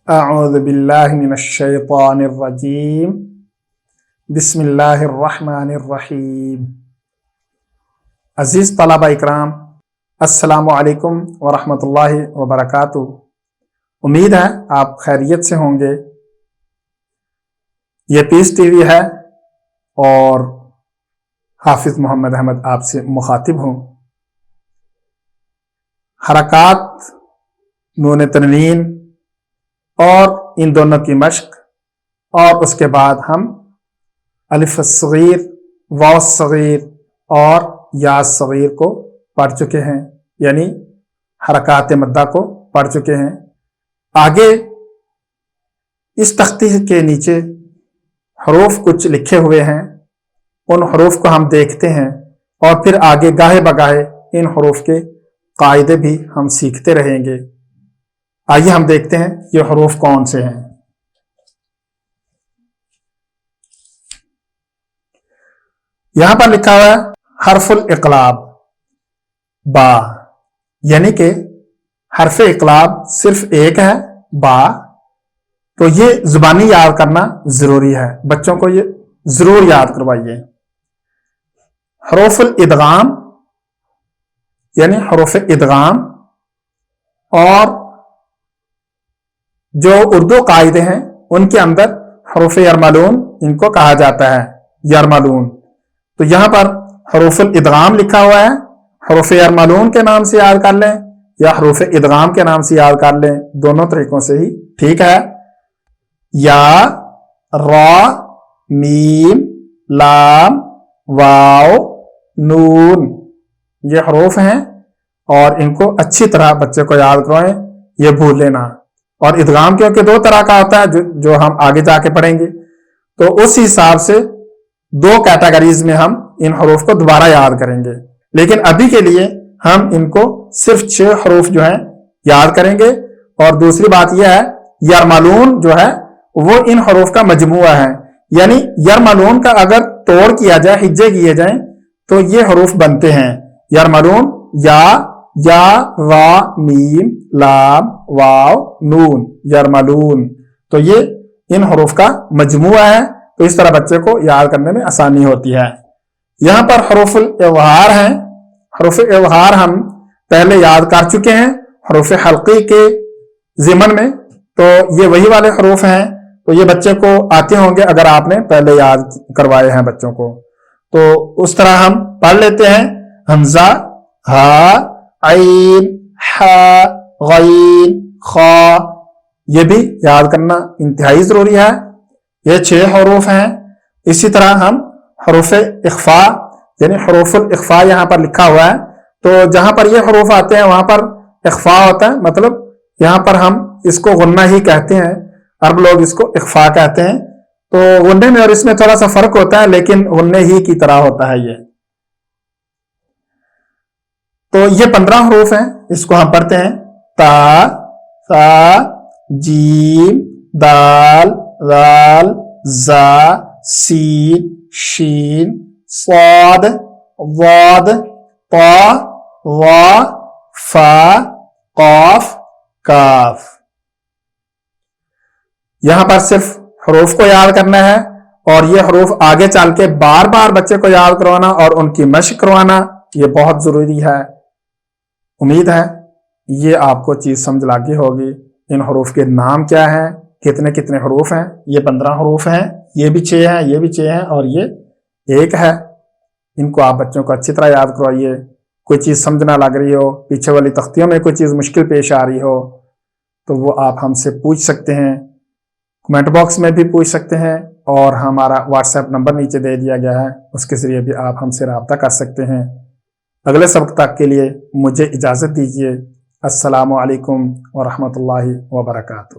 اعوذ باللہ من الشیطان الرجیم بسم اللہ الرحمن الرحیم۔ عزیز طلبہ اکرام، السلام علیکم ورحمۃ اللہ وبرکاتہ۔ امید ہے آپ خیریت سے ہوں گے۔ یہ پیس ٹی وی ہے اور حافظ محمد احمد آپ سے مخاطب ہوں۔ حرکات، نون تنوین اور ان دونوں کی مشق، اور اس کے بعد ہم الف الصغیر، واو الصغیر اور یا الصغیر کو پڑھ چکے ہیں، یعنی حرکات مدہ کو پڑھ چکے ہیں۔ آگے اس تختی کے نیچے حروف کچھ لکھے ہوئے ہیں، ان حروف کو ہم دیکھتے ہیں اور پھر آگے گاہے بگاہے ان حروف کے قاعدے بھی ہم سیکھتے رہیں گے۔ آئیے ہم دیکھتے ہیں یہ حروف کون سے ہیں۔ یہاں پر لکھا ہوا ہے حرف الاقلاب با، یعنی کہ حرف اقلاب صرف ایک ہے، با۔ تو یہ زبانی یاد کرنا ضروری ہے، بچوں کو یہ ضرور یاد کروائیے۔ حروف الادغام، یعنی حروف ادغام، اور جو اردو قاعدے ہیں ان کے اندر حروف یرملون ان کو کہا جاتا ہے، یرملون۔ تو یہاں پر حروف الادغام لکھا ہوا ہے، حروف یرملون کے نام سے یاد کر لیں یا حروف ادغام کے نام سے یاد کر لیں، دونوں طریقوں سے ہی ٹھیک ہے۔ یا، را، میم، لام، واو، نون، یہ حروف ہیں اور ان کو اچھی طرح بچے کو یاد کروائیں، یہ بھول لینا۔ اور ادغام کیونکہ دو طرح کا ہوتا ہے جو ہم آگے جا کے پڑھیں گے، تو اس حساب سے دو کیٹیگریز میں ہم ان حروف کو دوبارہ یاد کریں گے، لیکن ابھی کے لیے ہم ان کو صرف 6 حروف جو ہیں یاد کریں گے۔ اور دوسری بات یہ ہے، یرملون جو ہے وہ ان حروف کا مجموعہ ہے، یعنی یرملون کا اگر توڑ کیا جائے، ہجے کیے جائیں تو یہ حروف بنتے ہیں یرملون، یا، را، میم، لام، واو، نون، یرملون۔ تو یہ ان حروف کا مجموعہ ہے، تو اس طرح بچے کو یاد کرنے میں آسانی ہوتی ہے۔ یہاں پر حروف الاظہار ہیں۔ حروف اظہار ہم پہلے یاد کر چکے ہیں حروف حلقی کے ضمن میں، تو یہ وہی والے حروف ہیں، تو یہ بچے کو آتے ہوں گے اگر آپ نے پہلے یاد کروائے ہیں بچوں کو۔ تو اس طرح ہم پڑھ لیتے ہیں، حمزہ، ہا، عین، حا، غین، خا، یہ بھی یاد کرنا انتہائی ضروری ہے۔ یہ 6 حروف ہیں۔ اسی طرح ہم حروف اخفا، یعنی حروف الاخفا یہاں پر لکھا ہوا ہے، تو جہاں پر یہ حروف آتے ہیں وہاں پر اخفا ہوتا ہے، مطلب یہاں پر ہم اس کو غنہ ہی کہتے ہیں، عرب لوگ اس کو اخفا کہتے ہیں۔ تو غنے میں اور اس میں تھوڑا سا فرق ہوتا ہے، لیکن غنے ہی کی طرح ہوتا ہے یہ۔ تو یہ 15 حروف ہیں، اس کو ہم پڑھتے ہیں، تا، ثا، جیم، دال، ذال، زا، سین، شین، صاد، ضاد، طا، ظا، فا، قاف، کاف۔ یہاں پر صرف حروف کو یاد کرنا ہے، اور یہ حروف آگے چل کے بار بار بچے کو یاد کروانا اور ان کی مشق کروانا یہ بہت ضروری ہے۔ امید ہے یہ آپ کو چیز سمجھ لگی ہوگی۔ ان حروف کے نام کیا ہیں، کتنے کتنے حروف ہیں؟ یہ 15 حروف ہیں، یہ بھی 6 ہیں، یہ بھی 6 ہیں، اور یہ 1 ہے۔ ان کو آپ بچوں کو اچھی طرح یاد کروائیے۔ کوئی چیز سمجھ نہ لگ رہی ہو، پیچھے والی تختیوں میں کوئی چیز مشکل پیش آ رہی ہو، تو وہ آپ ہم سے پوچھ سکتے ہیں، کمنٹ باکس میں بھی پوچھ سکتے ہیں، اور ہمارا واٹس ایپ نمبر نیچے دے دیا گیا ہے، اس کے ذریعے بھی آپ ہم سے رابطہ کر سکتے ہیں۔ اگلے سبق تک کے لیے مجھے اجازت دیجیے۔ السلام علیکم ورحمۃ اللہ وبرکاتہ۔